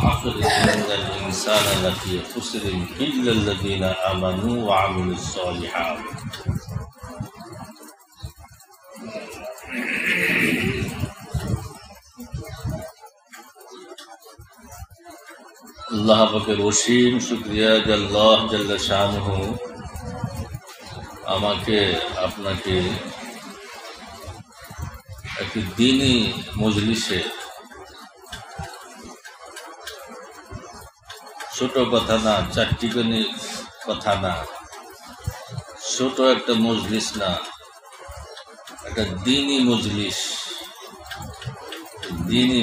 والعصر إن الإنسان لفي خسر إلا الذين آمنوا وعملوا الصالحات আল্লাহ পাকের অসীম শুকরিয়া যে আল্লাহ জাল্লা শানুহু আমাকে আপনাকে একটি দ্বীনি মজলিসে ছোট কথা না, চারটিখানি কথা না, ছোট একটা মজলিস না, একটা দ্বীনি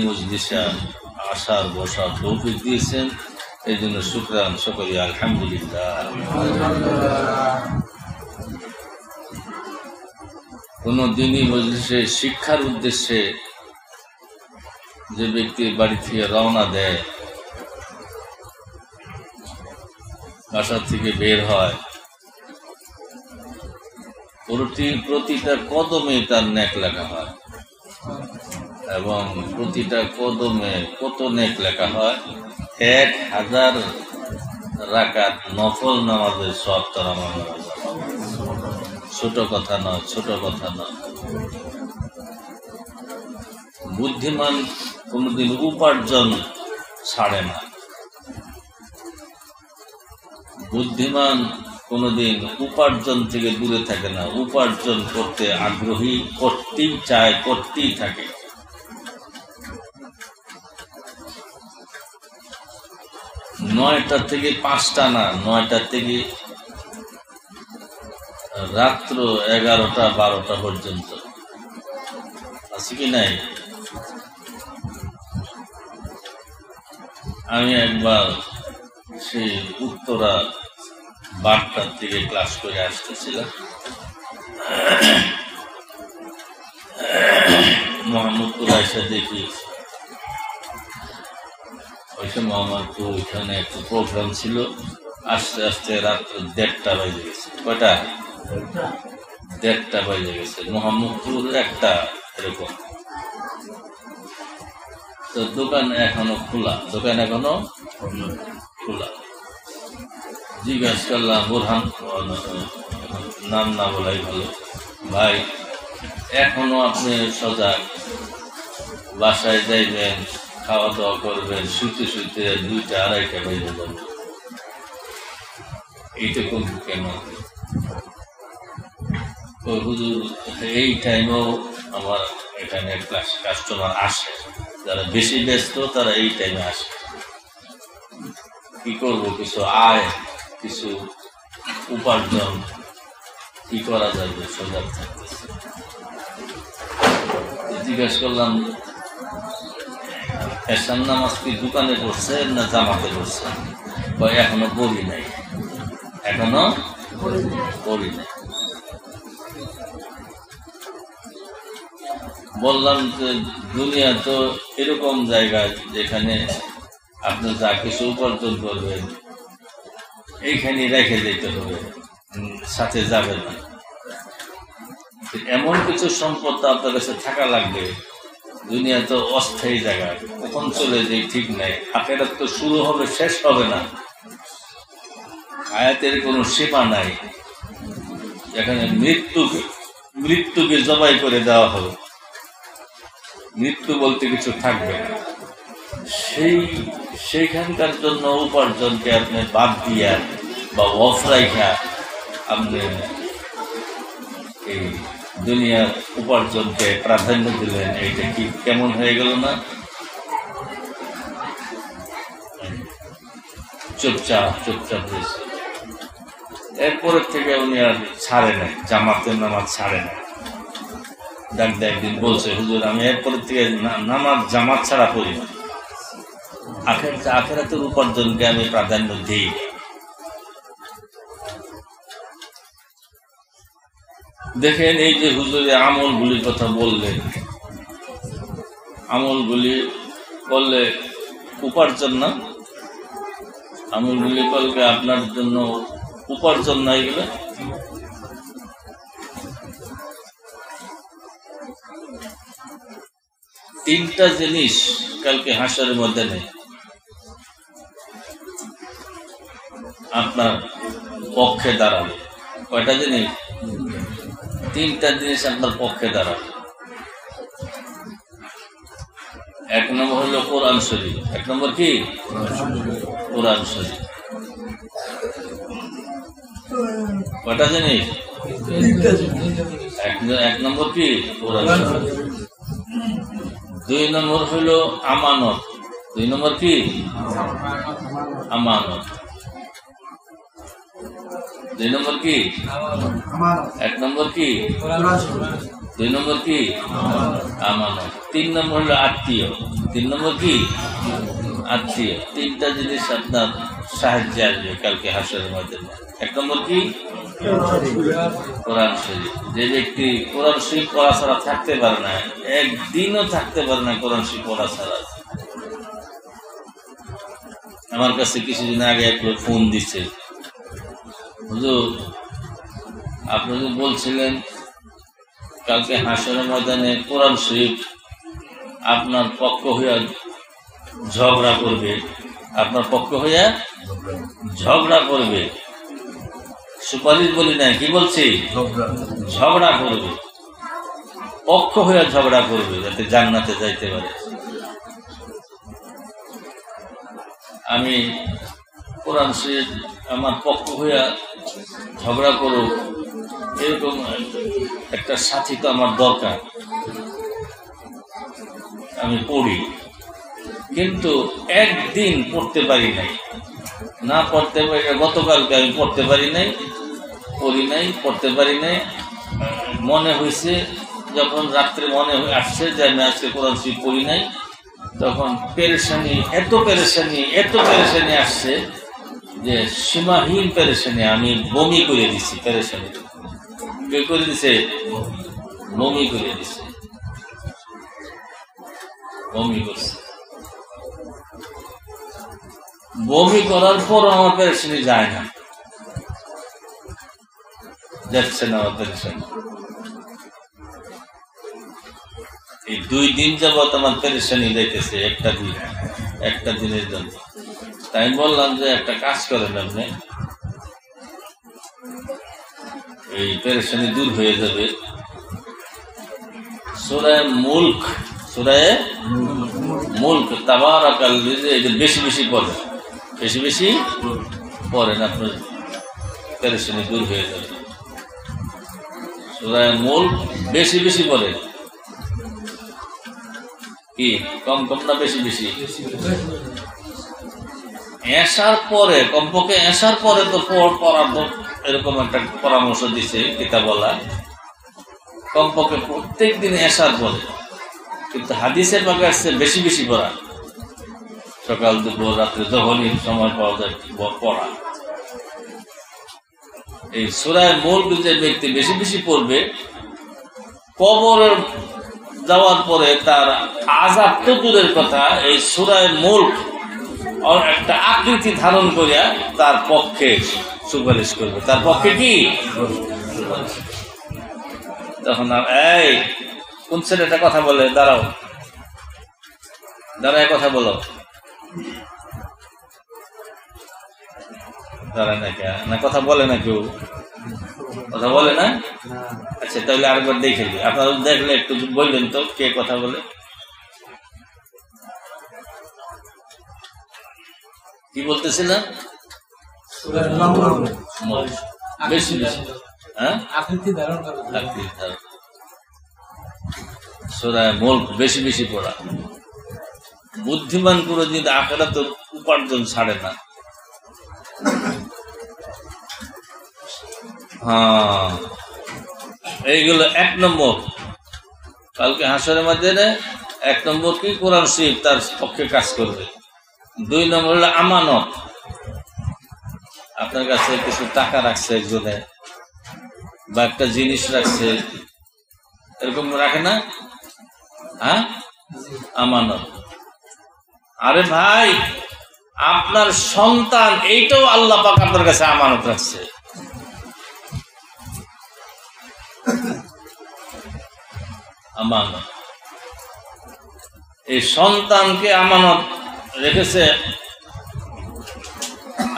মজলিসে আসার বসার তৌফিক দিয়েছেন। এই জন্য শুকরান শুকরিয়া, আলহামদুলিল্লাহ। কোন দ্বীনি মজলিসে শিক্ষার উদ্দেশ্যে যে ব্যক্তি বাড়ি থেকে রওনা দেয়, বাসা থেকে বের হয়, প্রতিটা কদমে তার নেক লেখা হয় এবং প্রতিটা কদমে কত নেক লেখা হয়? 1000 রাকাত নফল নামাজের সব তার আমার। ছোট কথা নয়, ছোট কথা নয়। বুদ্ধিমান কোনদিন উপার্জন ছাড়ে না, বুদ্ধিমান কোনদিন উপার্জন থেকে দূরে থাকে না, উপার্জন করতে আগ্রহী, করতেই চায়, করতেই থাকে। নয়টা থেকে 5টা না, 9টা থেকে রাত্র 11টা 12টা পর্যন্ত আছে কি নাই? আমি একবার সেই উত্তরা বারটার থেকে ক্লাস করে আসতেছিলাম, মোহাম্মদপুর এসে দেখি ওই সময় আমার তো ওইখানে একটা প্রোগ্রাম ছিল। আস্তে আস্তে রাত্র 1:30 বেজে গেছে। কয়টা? 1:30 বেজে গেছে। মোহাম্মদপুর 1টা এরকম। তো দোকান এখনো খোলা, জিজ্ঞাসা করলাম, বোরহান, নাম না বলাই ভালো, ভাই এখনো আপনি সজাগ? বাসায় যাইবেন, খাওয়া দাওয়া করবেন, শুতে শুতে 2টা 2:30 বেজে যাবে, এইটা কোন কেন? তো হুজুর, এই টাইমেও আমার এখানে কাস্টমার আসে, যারা বেশি ব্যস্ত তারা এই টাইমে আসে। কি করবো? কিছু আয়, কিছু উপার্জন কি করা যাবে? সজাগ থাকতেছে। জিজ্ঞাসা করলাম, এসার নামাজ কি দোকানে পড়ছে না জামাতে পড়ছে? এখনো পড়ি নাই। বললাম যে দুনিয়া তো এরকম জায়গা যেখানে আপনি যা কিছু উপার্জন করবেন এইখানে রেখে যেতে হবে, সাথে যাবে না। এমন কিছু সম্পদ আপনার কাছে থাকা লাগবে। দুনিয়া তো অস্থায়ী জায়গা, কখন চলে যায় ঠিক নাই। আখেরাত তো শুরু হবে, শেষ হবে না। হায়াতের কোনো সীমা নাই। এখানে মৃত্যুকে জবাই করে দেওয়া হবে, মৃত্যু বলতে কিছু থাকবে না। সেইখানকার জন্য উপার্জনকে আপনি বাদ দিয়া বা অফ রাইখা আপনি এই দুনিয়ার উপার্জনকে প্রাধান্য দিলেন, এইটা কি কেমন হয়ে গেল না? চুপচাপ হয়েছে। এরপরের থেকে উনি আর ছাড়ে নাই, জামাতের নামাজ ছাড়ে নাই। ডাক্তার একদিন বলছে, হুজুর আমি এরপরের থেকে নামাজ জামাত ছাড়া পড়ি না, আখেরাতের উপার্জনকে আমি প্রাধান্য দিই। দেখেন, এই যে হুজুরে আমলগুলির কথা বললেন, আমলগুলি করলে উপার্জন না, আমলগুলি করলে আপনার জন্য উপার্জন নাই গেলে তিনটা জিনিস কালকে হাসরের মধ্যে নেই। আপনার পক্ষে দাঁড়াবে। কয়টা জিনিস? তিনটা জিনিস আপনার পক্ষে দাঁড়াবে। এক নম্বর হলো কোরআন শরীফ। এক নম্বর কি? কোরআন শরীফ। কয়টা জিনিস? এক নম্বর কি? কোরআন শরীফ। দুই নম্বর হলো আমানত। দুই নম্বর কি? আমানত। দুই নম্বর কি? এক নম্বর কি? দুই নম্বর কি? আমানত। তিন নম্বর হলো আত্মীয়। তিন নম্বর কি? আত্মীয়। তিনটা জিনিস আপনার সাহায্যে আসবে কালকে হাসরের ময়দানে। এক নম্বর কি? কোরআন শরীফ। যে ব্যক্তি কোরআন শরীফ পড়া ছাড়া থাকতে পারে না, একদিনও থাকতে পারে না কোরআন শরীফ পড়া ছাড়া। আমার কাছে কিছুদিন আগে একটু ফোন দিচ্ছে, হুজুর আপনি যে বলছিলেন কালকে হাসরের ময়দানে কোরআন শরীফ আপনার পক্ষ হইয়া ঝগড়া করবে, আপনার পক্ষ হইয়া ঝগড়া করবে। সুপারিশ বলি না, কি বলছি? ঝগড়া করবে, পক্ষ হইয়া ঝগড়া করবে, যাতে জান্নাতে যাইতে পারে। আমি কোরআন শরীফ আমার পক্ষ হইয়া ঝগড়া করুক, এরকম একটা সাথী তো আমার দরকার। আমি পড়ি, কিন্তু একদিন পড়তে পারি নাই। না পড়তে পারি, গতকালকে আমি পড়তে পারি নাই, পড়ি নাই, পড়তে পারি নাই। মনে হয়েছে যখন রাত্রে মনে আসছে যে আমি আজকে কোরআন শরীফ পড়ি নাই, তখন পেরেশানি, এত পেরেশানি আসছে যে সীমাহীন পেরেশানি। আমি বমি করে দিচ্ছি পেরেশানি। কে করে দিছে? বমি করে দিছে, বমি করছে। বমি করার পর আমার পেরেশানি যায় না, যাচ্ছে না আমার পেরেশানি। এই 2 দিন যাবত আমার পেরেশানি যাইতেছে, একটা দিনের জন্য। তাই বললাম যে একটা কাজ করেন, আপনি এই পেরেশানি দূর হয়ে যাবে। সূরা মুলক তাবারাকাল্লাযী, এটা বেশি বেশি পড়েন, বেশি বেশি পড়েন, আপনার পেরেশানি দূর হয়ে যাবে। সূরা মুলক বেশি বেশি পড়েন। কি কম কম না বেশি বেশি? এসার পরে, কমপক্ষে এসার পরে তো পড়ার, এরকম একটা পরামর্শ দিছে কিতাবওয়ালা, কমপক্ষে প্রত্যেক দিন এসার পরে। কিন্তু হাদিসের পাকে আসছে বেশি বেশি পড়া, সকাল দুপুর রাত্রে যখনই সময় পাওয়া যায় পড়া। এই সূরা মুলক যে ব্যক্তি বেশি বেশি পড়বে, কবরের যাওয়ার পরে তার আযাব তো দূরের কথা, এই সূরা মুলক একটা আকৃতি ধারণ করিয়া তার পক্ষে সুপারিশ করবে। তার পক্ষে কি? তখন এই কোন ছেলেটা কথা বলে, দাঁড়াও, দাঁড়ায় কথা বলো, দাঁড়ায় না, কথা বলে না, কেউ কথা বলে না। আচ্ছা, তাহলে আরেকবার দেখে দিই, আপনারা দেখলে একটু বললেন তো কে কথা বলে। কি বলতেছিলাম? বেশি বেশি, হ্যাঁ, সূরা মুলক বেশি বেশি পড়া। বুদ্ধিমান করে যদি আখিরাত উপার্জন ছাড়ে না। হ্যাঁ, এইগুলো 1 নম্বর। কালকে হাসরের ময়দানে 1 নম্বর কি? কোরআন শরীফ তার পক্ষে কাজ করবে। 2 নম্বর হলো আমানত। আপনার কাছে কিছু টাকা রাখছে একজনে, বা একটা জিনিস রাখছে, এরকম রাখে না? হ্যাঁ, আমানত। আরে ভাই, আপনার সন্তান, এইটাও আল্লাহ পাক আপনার কাছে আমানত রাখছে। আমানত, এই সন্তানকে আমানত রেখেছে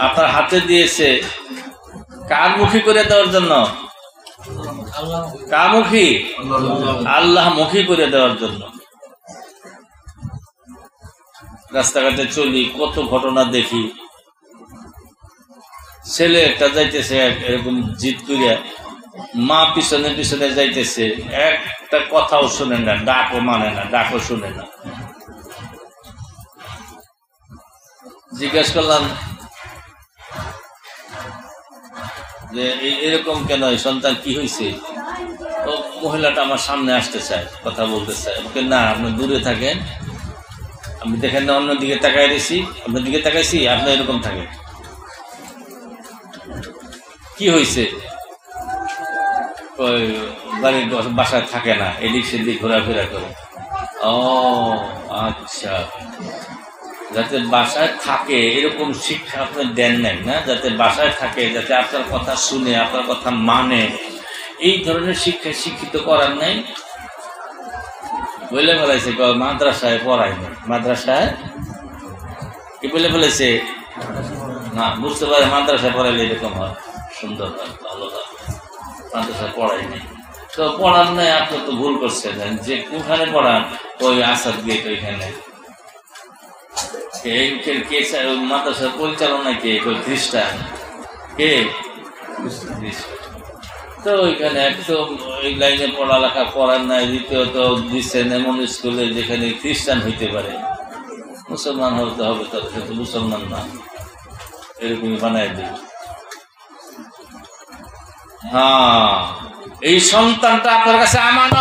আপনার হাতে দিয়েছে কার মুখী করে দেওয়ার জন্য? কার মুখী? আল্লাহ মুখী করে দেওয়ার জন্য। রাস্তাঘাটে চলি, কত ঘটনা দেখি। ছেলে একটা যাইতেছে এরকম জিদ করিয়া, মা পিছনে পিছনে যাইতেছে, একটা কথাও শুনে না, ডাকও মানে না, ডাকও শুনে না। জিজ্ঞাসা করলাম যে এরকম কেন, সন্তান কি হয়েছে? ও মহিলাটা আমার সামনে আসতে চায়, কথা বলতে চায়। ওকে না, আপনি দূরে থাকেন, আমি দেখেন না অন্যদিকে তাকাই দিয়েছি, আপনার দিকে তাকাইছি, আপনি এরকম থাকেন। কি হয়েছে? ওই বাড়ির বাসায় থাকে না, এদিক সেদিক ঘোরাফেরা করে। ও আচ্ছা, যাতে বাসায় থাকে এরকম শিক্ষা আপনি দেন নাই না, যাতে বাসায় থাকে, যাতে আপনার কথা শুনে, আপনার কথা মানে, এই ধরনের শিক্ষা শিক্ষিত করার নাই। বলে ফেলাইছে মাদ্রাসায় পড়ায় না, মাদ্রাসায় কি বলে ফেলেছে না, বুঝতে পারে মাদ্রাসায় পড়াইলে এরকম হয়, সুন্দর হয়, ভালো হয়, মাদ্রাসায় পড়াই নেই। তো পড়ার নাই, আপনি তো ভুল করছেন। যে কোনখানে পড়ান? ওই আসাদ গেট ওইখানে। মাদ্রাসার পরিচালনা কে? খ্রিস্টান। কে? তো ওইখানে একদম ওই লাইনে পড়ালেখা করার নাই। দ্বিতীয়ত দিচ্ছেন এমন স্কুলে যেখানে খ্রিস্টান হইতে পারে, মুসলমান হতে হবে, তাদের সাথে মুসলমান না, এরকমই বানায় দেবে। হ্যাঁ, এই সন্তানটা আপনার কাছে আমানত।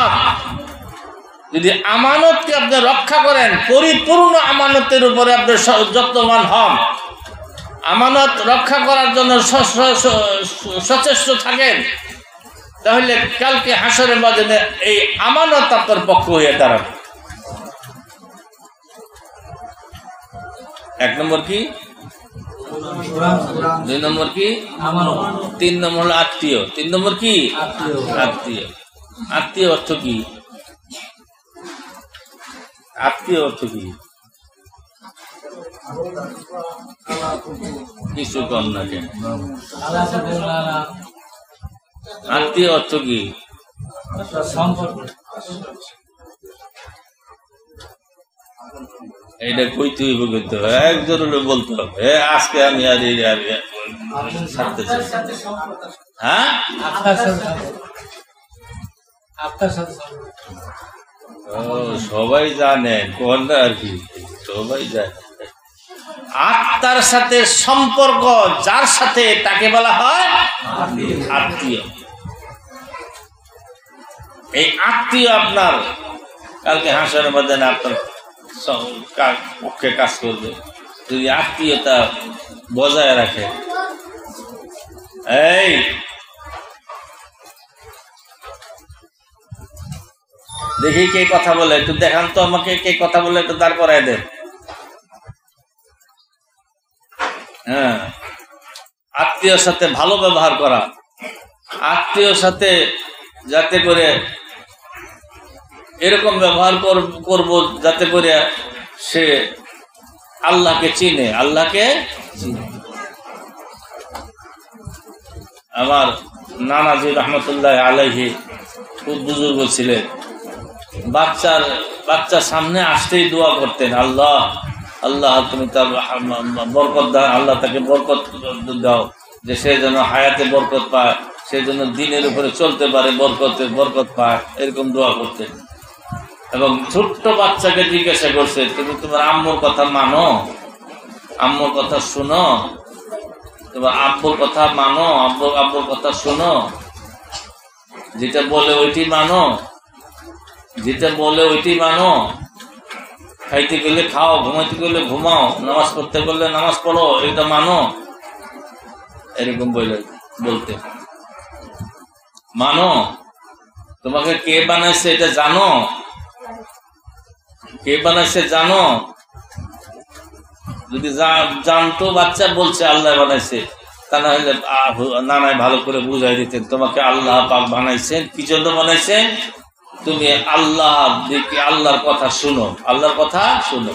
যদি আমানতকে আপনি রক্ষা করেন, পরিপূর্ণ আমানতের উপরে আপনি যত্নবান হন, আমানত রক্ষা করার জন্য সচেষ্ট থাকেন, তাহলে কালকে হাসরের ময়দানে এই আমানত আপনার পক্ষ হয়ে দাঁড়াবে। এক নম্বর কি? 2 নম্বর কি? 3 নম্বর হলো আত্মীয়। 3 নম্বর কি? আত্মীয়। আত্মীয় অর্থ কি? আত্মীয় অর্থ কি? কিছু কম না কেন? আত্মীয় অর্থ কি? এইটা কইতে হইব, কিন্তু একজন বলতে হবে আজকে আমি আর ছাড়তে চাই। হ্যাঁ, সবাই জানে কোন আর কি, সবাই জানে। আত্মার সাথে সম্পর্ক যার সাথে, তাকে বলা হয় আত্মীয়। এই আত্মীয় আপনার কালকে হাসরের ময়দানে আপনার পক্ষে কাজ করবে যদি আত্মীয়তা বজায় রাখে। এই দেখি কে কথা বলে, একটু দেখান তো আমাকে, কে কথা বলে একটু দাঁড় করায় দেন। হ্যাঁ, আত্মীয়র সাথে ভালো ব্যবহার করা, আত্মীয়র সাথে যাতে করে এরকম ব্যবহার করব যাতে করে সে আল্লাহকে চিনে, আল্লাহকে চিনে। আমার নানাজি রহমতুল্লাহ আলাইহি খুব বুজুর্গ ছিলেন, বাচ্চার সামনে আসতেই দোয়া করতেন, আল্লাহ আল্লাহ তুমি তার বরকত দাও, আল্লাহ তাকে বরকত দাও, যে সে যেন হায়াতে বরকত পায়, সে যেন দিনের উপরে চলতে পারে, বরকত পায়, এরকম দোয়া করতেন। এবং ছোট্ট বাচ্চাকে জিজ্ঞাসা করছে, তুমি তোমার আম্মুর কথা মানো, আম্মুর কথা শুনো, তোমার আব্বুর কথা মানো, আব্বুর কথা শুনো, যেটা বলে ওইটি মানো, যেটা বলে ওইটি মানো, খাইতে গেলে খাও, ঘুমাইতে গেলে ঘুমাও, নামাজ পড়তে গেলে নামাজ পড়ো, এটা মানো, এরকম বলতে। মানো, তোমাকে কে বানাইছে এটা জানো, কে বানাইছে জানো। যদি জানতো, বাচ্চা বলছে আল্লাহ বানাইছে, তা না হলে নানায় ভালো করে বুঝাই দিতেন, তোমাকে আল্লাহ পাক বানাইছেন, কি জন্য বানাইছেন, তুমি আল্লাহর কথা শুনো, আল্লাহর কথা শুনো।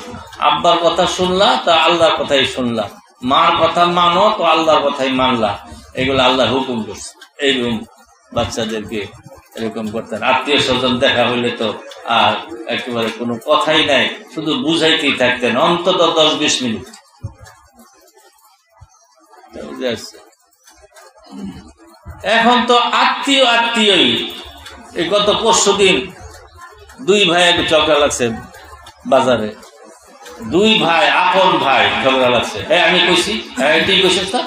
আব্বার কথা শুনলা, তা আল্লাহর কথাই শুনলা, মার কথা মানো তো আল্লাহর কথাই মানলা, এগুলো আল্লাহ হুকুম করছে। এইরকম বাচ্চাদেরকে এরকম করতেন। আত্মীয় স্বজন দেখা হইলে তো আর একেবারে কোনো কথাই নাই, শুধু বুঝাইতেই থাকতেন অন্তত 10-20 মিনিট। এখন তো আত্মীয়ই। এই গত পরশুদিন 2 ভাই ঝগড়া লাগছে বাজারে, 2 ভাই আপন ভাই ঝগড়া লাগছে। আমি কইছি তুই কইছিস না,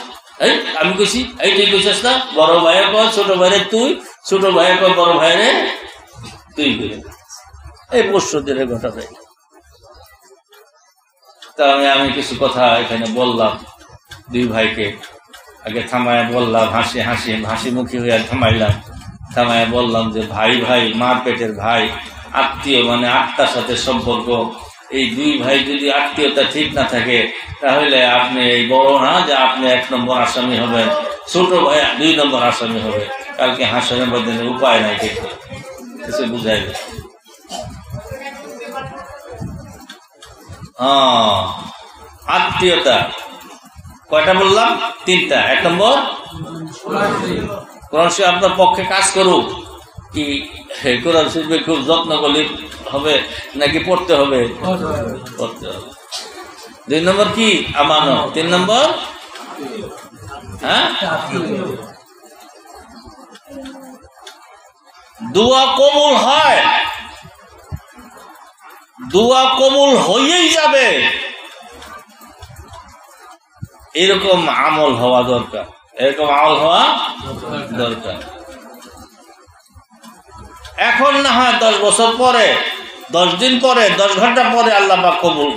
আমি কইছি তুই কইছিস না, বড় ভাইয়ের কয় ছোট ভাইরে তুই, ছোট ভাইয়ের কয় বড় ভাইরে তুই করে। এই পরশুদিনের ঘটনা। তা আমি কিছু কথা এখানে বললাম 2 ভাইকে, আগে থামায় বললাম, হাসি মুখী হয়ে থামাইলাম। থামায় বললাম যে ভাই মার পেটের ভাই, আত্মীয় মানে আত্মার সাথে সম্পর্ক। এই 2 ভাই যদি আত্মীয়তা ঠিক না থাকে তাহলে আপনি এই বড় না যে আপনি 1 নম্বর আসামি হবেন, ছোট ভাই 2 নম্বর আসামি হবে। কালকে হাসনের মধ্যে উপায় নাই, কিছু বুঝাই। আত্মীয়তা কয়টা বললাম? 3টা। 1 নম্বর কোরআন শরীফ আপনার পক্ষে কাজ করুক। কি কোরআন শরীফে খুব যত্ন করলে হবে নাকি পড়তে হবে? পড়তে হবে। 2 নম্বর কি? আমানত। 3 নম্বর দোয়া কবুল হয়, দোয়া কবুল হয়েই যাবে এরকম আমল হওয়া দরকার, এরকম আমল হওয়া দরকার। এখন না হয় 10 বছর পরে, 10 দিন পরে, 10 ঘন্টা পরে আল্লাহ পাক কবুল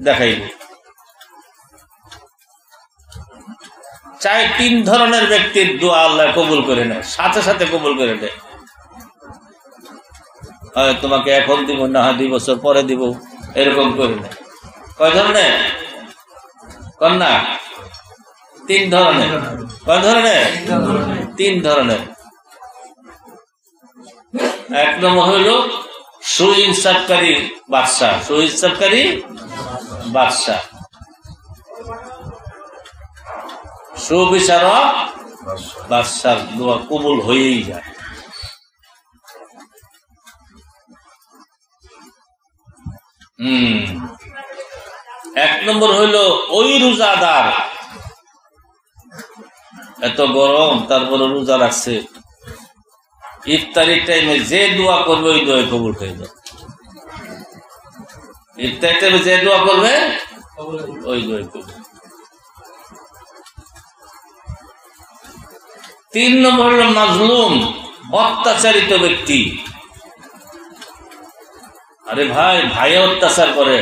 দেখাইব। চাই 3 ধরনের ব্যক্তির দোয়া আল্লাহ কবুল করে নেয়, সাথে সাথে কবুল করে দেয়। তোমাকে এখন দিব, না হয় 2 বছর পরে দিব, এরকম করে নেয়। কয় ধরনের? কন্যা 3 ধরনের। কয় ধরনের? 3 ধরনের। 1 নম্বর হইল সুইনসাফকারী বাদশাহ, সুইনসাফকারী বাদশাহ, সুবিচারক বাদশার দোয়া কবুল হয়েই যায়। 1 নম্বর হইল ওই রোজাদার, এত গরম তারপরে রোজা রাখছে, ইফতারির টাইমে যে দোয়া করবে ওই দোয়া কবুল হয়ে যাবে। ইফতারির টাইমে যে দোয়া করবে ওই দোয়া কবুল। 3 নম্বর হল মাজলুম, অত্যাচারিত ব্যক্তি। আরে ভাই অত্যাচার করে,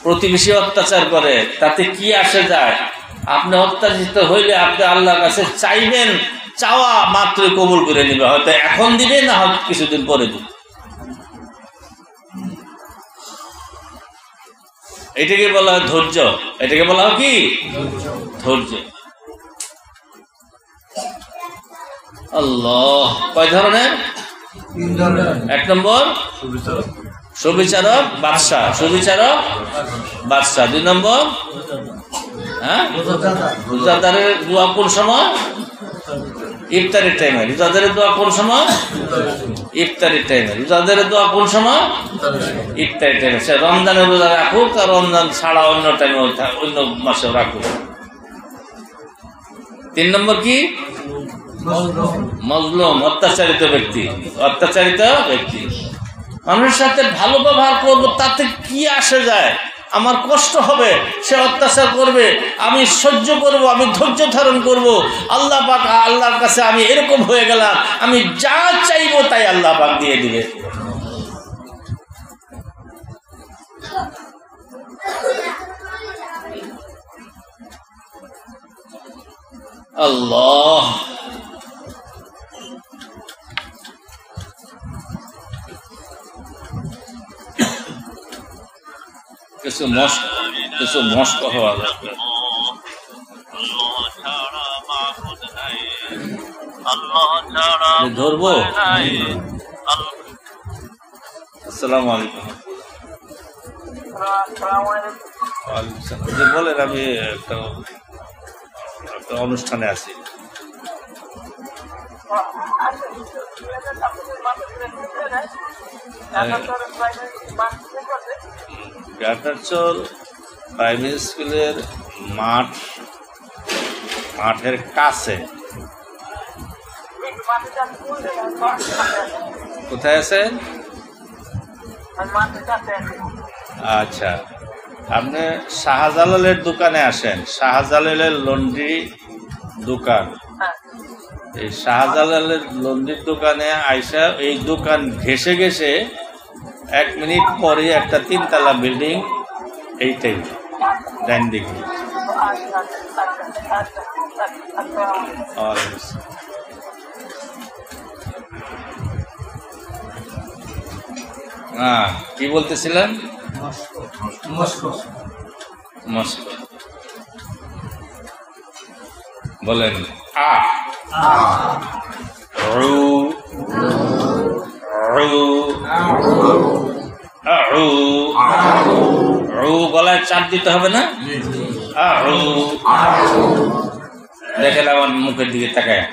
প্রতিবেশী অত্যাচার করে, তাতে কি আসে যায়? আপনি অত্যাচারিত হইলে আপনি আল্লাহর কাছে চাইবেন, চাওয়া মাত্রই কবুল করে নিবে। হয়তো এখন দিবে, না হয়তো কিছুদিন পরে দিবে। এটাকে বলা হয় ধৈর্য। এটাকে বলা হয় কি? ধৈর্য। আল্লাহ কয় ধরনের? 1 নম্বর সুবিচারক বাদশাহ, সুবিচারক বাদশাহ। 2 নম্বর রোজাদারের দোয়া কোন সময়? ইফতারের টাইমে। রোজাদারের দোয়া কোন সময়? ইফতারের টাইমে। রোজাদারের দোয়া কোন সময়? ইফতারের টাইমে। সে রমজানের রোজা রাখুক আর রমজান ছাড়া অন্য টাইমে, অন্য মাসেও রাখুক। 3 নম্বর কি? মজলুম, অত্যাচারিত ব্যক্তি। অত্যাচারিত ব্যক্তি, মানুষের সাথে ভালো ব্যবহার করবো, তাতে কি আসে যায়? আমার কষ্ট হবে, সে অত্যাচার করবে, আমি সহ্য করব, আমি ধৈর্য ধারণ করব। আল্লাহ পাক, আল্লাহর কাছে আমি এরকম হয়ে গেলাম, আমি যা চাইবো তাই আল্লাহ পাক দিয়ে দিবে। আল্লাহ কিছু মস্ক হওয়া দরকার। ধরবো। আসসালামু আলাইকুম। যে বলেন, আমি একটা অনুষ্ঠানে আছি। গাটারচর প্রাইমারি স্কুলের মাঠের কাছে। কোথায় আছেন? আচ্ছা, আপনি শাহজালালের দোকানে আসেন। শাহজালালের লন্ড্রি দোকান, এই শাহজালালের লন্ড্রির দোকানে আইসা এই দোকান ঘেসে ঘেসে 1 মিনিট পরে একটা 3তলা বিল্ডিং, এইটাই ডান দিকে। হ্যাঁ, কি বলতেছিলেন? মস্কো বলেন। গলায় চাপ দিতে হবে না? দেখেন আমার মুখের দিকে তাকায়।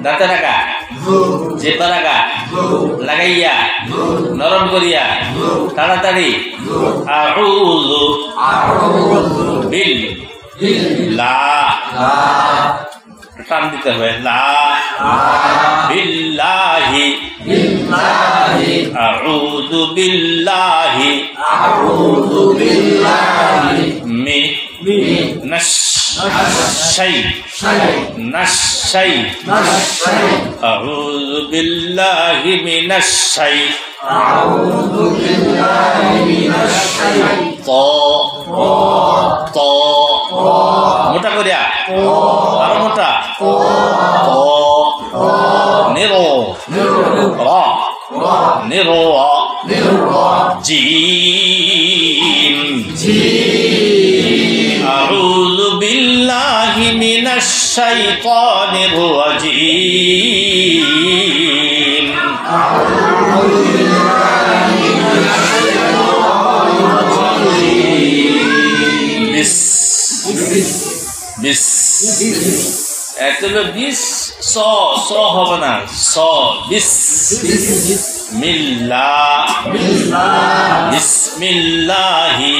দাঁতে রাখা, জেপা রাখা, লাগাইয়া নরম করিয়া তাড়াতাড়ি আউযু বিল্লাহ, টান দিতে হবে। লা বিল্লাহি আউযু বিল্লাহি মিনাশ আউযু বিল্লাহি মিনাশ মোটা করিয়া, আরো মোটা। নিরো নিরো জিম আউযু বিল্লাহি মিনাশ শাইতানির রাজীম। বিস একটা হলো বিস, স হবে না, স বিস মিল্লাহ বিসমিল্লাহি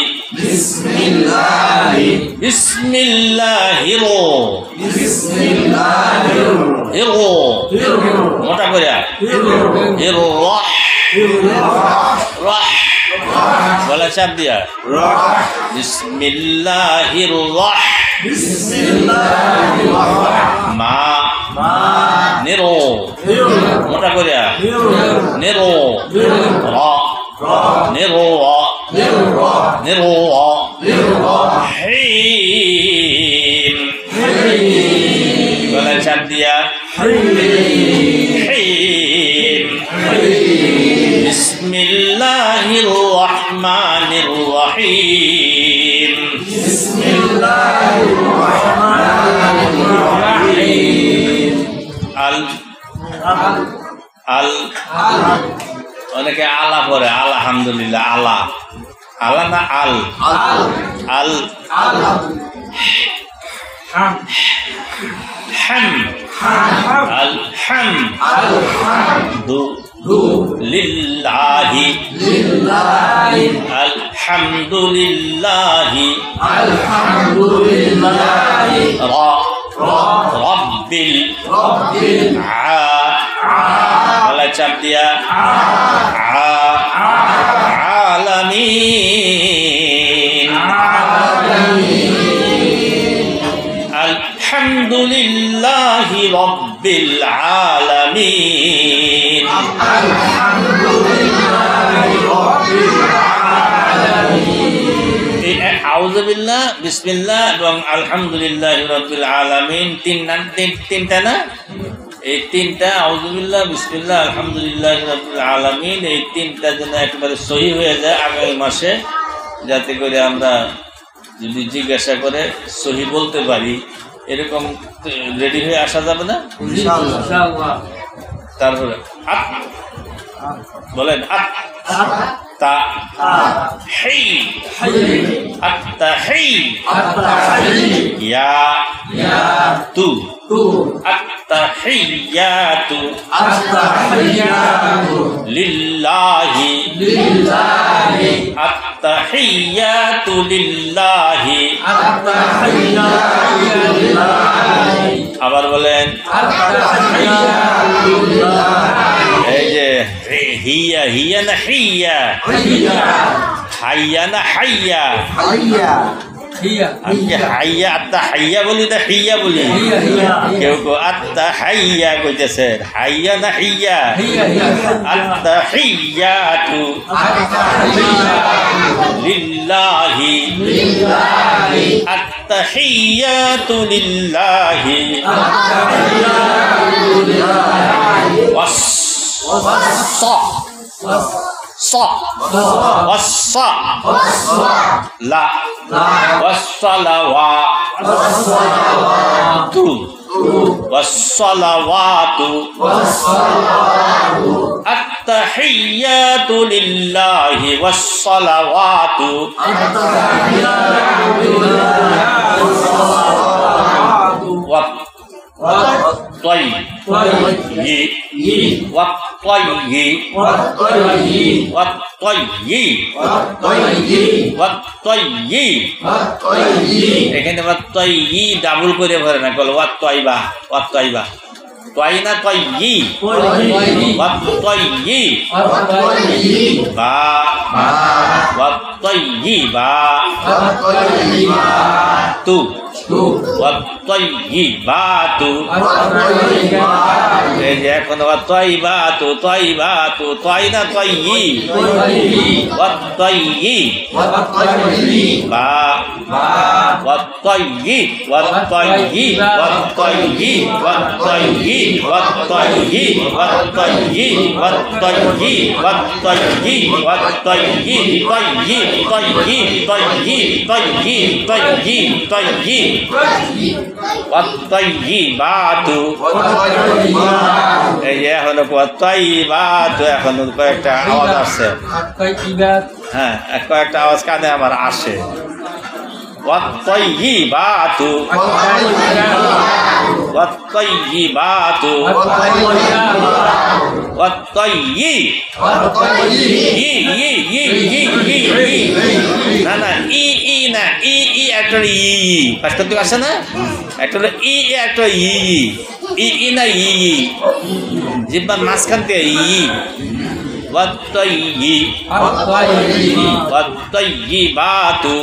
বিসমিল্লাহির মোটা করে বলা চাপ দিয়া বিসমিল্লাহির মা নিরো মোটা করে নিরো নিরো নিরো হিম বলা চাপ দিয়া হিম বিসমিল্লাহির রহমানির রহিম বিসমিল্লাহির রহমানির রহিম। অনেকে আলা পরে, আলহামদুলিল্লাহ। আলা না আল আলহামদুলিল্লাহি রব্বিল চাপ দিয়া আলামিন আলহামদুলিল্লাহি রব্বিল আলামিন। আউযু বিল্লাহ, বিসমিল্লাহ এবং আলহামদুলিল্লাহি রব্বিল আলামিন তিনটা না? এই তিনটা আউযু বিল্লাহ, বিসমিল্লাহ, আলহামদুলিল্লাহি রব্বিল আলামিন, এই তিনটা যেন একেবারে সহি হয়ে যায় আগামী মাসে, যাতে করে আমরা যদি জিজ্ঞাসা করে সহি বলতে পারি, এরকম রেডি হয়ে আসা যাবে না? ইনশাআল্লাহ। তারপরে বলেন আত্তাহিয়াতু আত্তাহিয়াতু লিল্লাহি আত্তাহিয়াতু লিল্লাহি আবার বলেন এই যে হিয়া হিয়া না হিয়া হাইয়া না হাইয়া হাইয়া আত্মা হাইয়া বলি না হিয়া বলি কেউ কেউ আত্মা হাইয়া কইতেছে হাইয়া না হিয়া আত্মা হিয়াতু লিল্লাহি আত্মা হিয়াতু লিল্লাহি والصلوات التحيات لله والصلوات এখানে ডাবল করে ভরে না কল ওয়াত তয়বা তয় না তয়্যি ওয়াত তয়্যি বা ওয়াত তয়্যি বা তু ওয়াত-তয়্যিবাতু এই যে এখন ওয়াত-তয়্যিবাতু তয়্যিবাতু তয় না তয়্যি ওয়াত-তয়্যি বা ওয়াত-তয়্যি ওয়াত-তয়্যি ওয়াত-তয়্যি ওয়াত-তয়্যি ওয়াত-তয়্যি ওয়াত-তয়্যি ওয়াত-তয়্যি ওয়াত-তয়্যি ওয়াত-তয়্যি তয়্যি তয়্যি তয়্যি তয়্যি তয়্যি তয়্যি ওয়াত-তয়্যিবাতু এই যে এখন ওয়াত-তয়্যিবাতু এখন কয়েকটা আওয়াজ আসছে হ্যাঁ কয়েকটা আওয়াজ কানে আমার আসে ওয়াত-তয়্যিবাতু ওয়াত-তয়্যিবাতু ওয়াত-তয়্যি না না ই না ই একটা ই পাঁচটা তো আসে না একটা ই একটা ই না ই জিব্বার মাঝখান থেকে ই ওয়াত-তয়্যিবাতু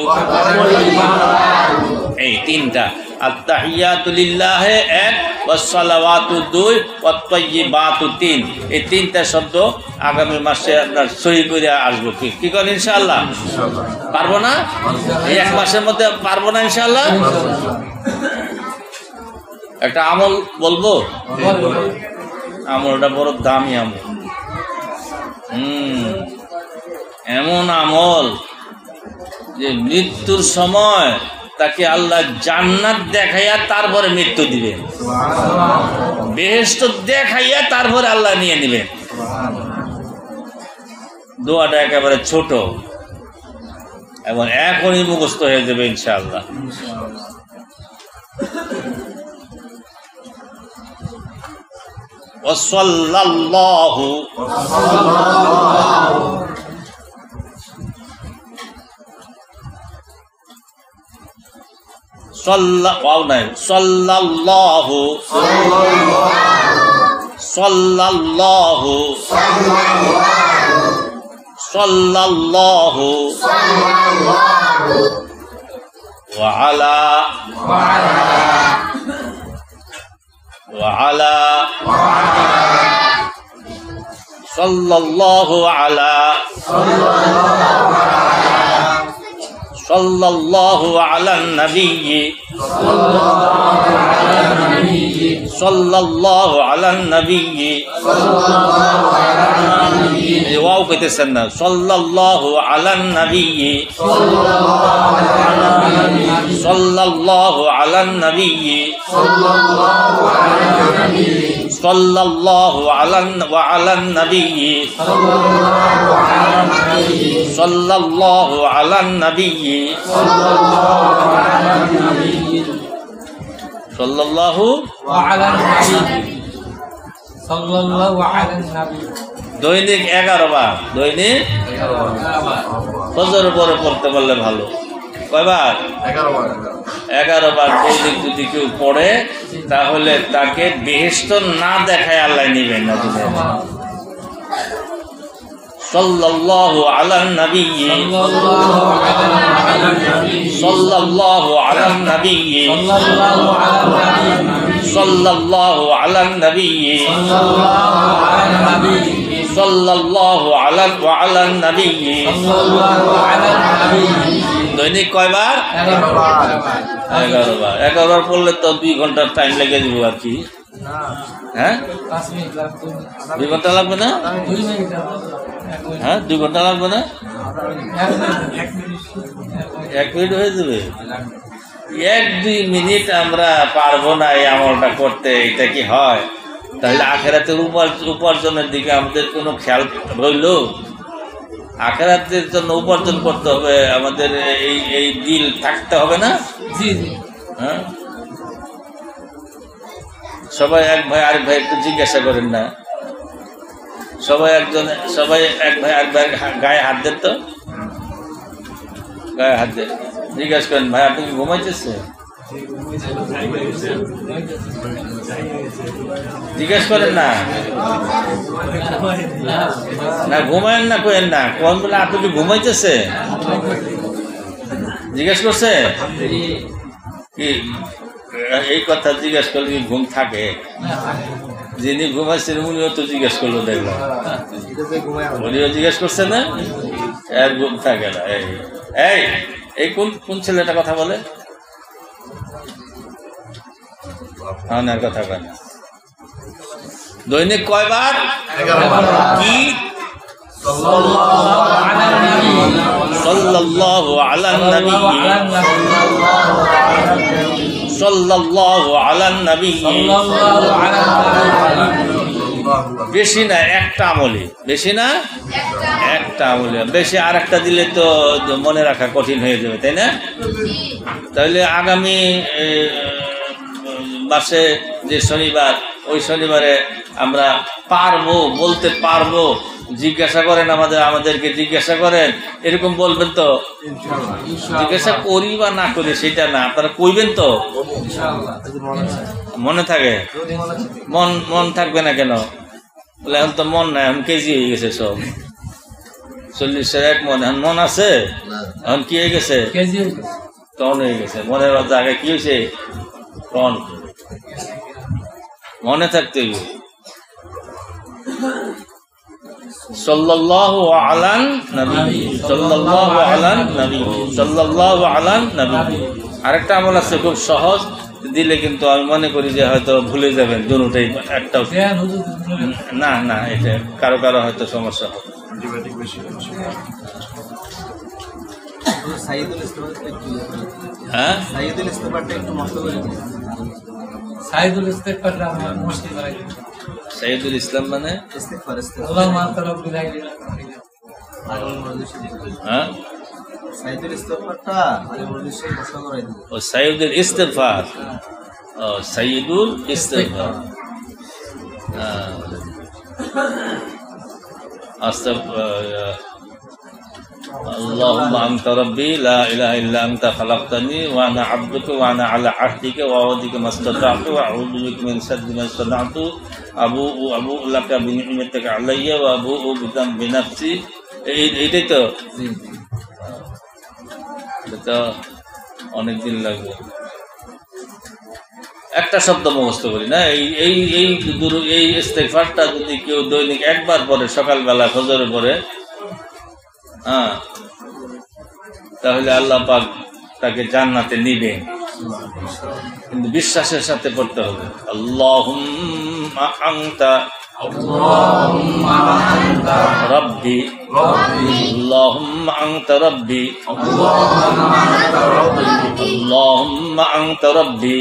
এই তিনটা আত-তাহিয়াতু লিল্লাহি এক ওয়াস-সালাওয়াতু দুই ওয়াত-তয়্যিবাতু তিন এই তিনটা শব্দ আগামী মাসে আপনার সহি করে আসবো কি করেন ইনশাআল্লাহ পারবো না এই এক মাসের মধ্যে পারবো না ইনশাআল্লাহ একটা আমল বলবো আমলটা বড় দামি আমল এমন আমল যে মৃত্যুর সময় তাকে আল্লাহ জান্নাত দেখাইয়া তারপরে মৃত্যু দিবেন বেহেশত দেখাইয়া তারপরে আল্লাহ নিয়ে নেবেন দোয়াটা একেবারে ছোট এবং এখনই মুখস্থ হয়ে যাবে ইনশাআল্লাহ ওয়াসাল্লাল্লাহু সাল্লাল্লাহু সাল্লাল্লাহু সাল্লাল্লাহু ওয়া আলা সাল্লাল্লাহু আলা সাল্লাল্লাহু আলান নবী সাল্লাল্লাহু আলান নবী ওয়াও কইতেছেন না সাল্লাল্লাহু আলান নবী সাল্লাল্লাহু আলান নবী সাল্লাল্লাহু আলান ওয়া আলান নবী সাল্লাল্লাহু আলান নবী সাল্লাল্লাহু দৈনিক 11 বার দৈনিক ফজরের পরে পড়তে পারলে ভালো কয়বার 11 বার দৈনিক যদি কেউ পড়ে তাহলে তাকে বেহেশত না দেখায় আল্লাহ নেবেন না সাল্লাল্লাহু আলান নবী সাল্লাল্লাহু আলান নবী সাল্লাল্লাহু আলান নবী সাল্লাল্লাহু আলান ওয়া আলান নবী দৈনিক কয়বার 11 বার 11 বার পড়লে তো 2 ঘন্টা টাইম লেগে যাবে আর কি হ্যাঁ 2 ঘন্টা লাগবে না হ্যাঁ 2 ঘন্টা লাগবে না 1 মিনিট হয়ে যাবে 1-2 মিনিট আমরা পারবো না এই আমলটা করতে এটা কি হয় তাহলে আখিরাতের উপার্জনের দিকে আমাদের কোনো খেয়াল রইল আখিরাতের জন্য উপার্জন করতে হবে আমাদের এই দিল থাকতে হবে না জি জি হ্যাঁ সবাই এক ভাই আরেক ভাই একটু জিজ্ঞাসা করেন না সবাই এক ভাই আরেক ভাই গায়ে হাত দেন তো গায়ে হাত দেন জিজ্ঞাসা করেন ভাই আপনি কি ঘুমাইতেছে জিজ্ঞেস করেন না না ঘুমায়েন না কোয়েন না কোন বলে আপনি কি ঘুমাইতেছে জিজ্ঞেস করছে কি এই কথা জিজ্ঞেস করলে কি ঘুম থাকে যিনি ঘুমাইছেন উনিও তো জিজ্ঞেস করলো দেখলাম উনিও জিজ্ঞেস করছে না এর ঘুম থাকে না এই কোন ছেলেটা কথা বলে আমার কথা বলে দৈনিক কয়বার কি সাল্লাল্লাহু আলান নবী সাল্লাল্লাহু আলান নবী বেশি না একটা আমলে বেশি না একটা আমলে বেশি আর একটা দিলে তো মনে রাখা কঠিন হয়ে যাবে তাই না তাহলে আগামী মাসে যে শনিবার ওই শনিবারে আমরা পারবো বলতে পারবো জিজ্ঞাসা করেন আমাদেরকে জিজ্ঞাসা করেন এরকম বলবেন তো জিজ্ঞাসা করি বা না করি সেটা না আপনারা কইবেন তো মনে থাকে মন থাকবে না কেন বলে এখন তো মন নাই এখন কেজি হয়ে গেছে সব 40 মন এখন মন আছে এখন কি হয়ে গেছে টন হয়ে গেছে মনের জায়গায় কি হয়েছে টন মনে থাকতে সাল্লাল্লাহু আলান নবী সাল্লাল্লাহু আলান নবী সাল্লাল্লাহু আলান নবী আরেকটা আমল আছে খুব সহজ দিলে কিন্তু আমি মনে করি যে হয়তো ভুলে যাবেন দুটোই একটা না না এটা কারো কারো হয়তো সমস্যা হবে হ্যাঁ সাইয়্যিদুল ইস্তিগফারটা একটু মস্ত করে সাইয়্যিদুল ইস্তিগফারটা আমরা মুশকিল করে সাইয়্যিদুল ইসলাম মানে ইস্তিগফার আল্লাহ মান তরফ বিলাই হ্যাঁ সাইয়্যিদুল ইস্তিগফারটা আরে মরদেশে মস্ত করে ও সাইয়্যিদুল ইস্তিগফার ও সাইয়্যিদুল ইস্তিগফার اللهم أنت ربي لا إله إلا أنت خلقتني وأنا عبدك وأنا على عهدك ووعدك ما استطعت وأعوذ بك من شر ما صنعت أبوء لك بنعمتك علي وأبوء بذنب نفسي এটাই তো এটা অনেক দিন লাগবে একটা শব্দ মুখস্থ করি না এই ইস্তেগফারটা যদি কেউ দৈনিক একবার পড়ে সকালবেলা ফজরের পরে হ্যাঁ তাহলে আল্লাহ পাক তাকে জান্নাতে নিবেন কিন্তু বিশ্বাসের সাথে পড়তে হবে আল্লাহুম্মা আনতা ربي اللهم أنت ربي اللهم أنت ربي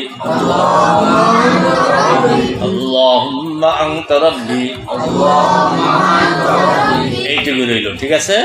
اللهم أنت ربي এইটুকু রইল ঠিক আছে।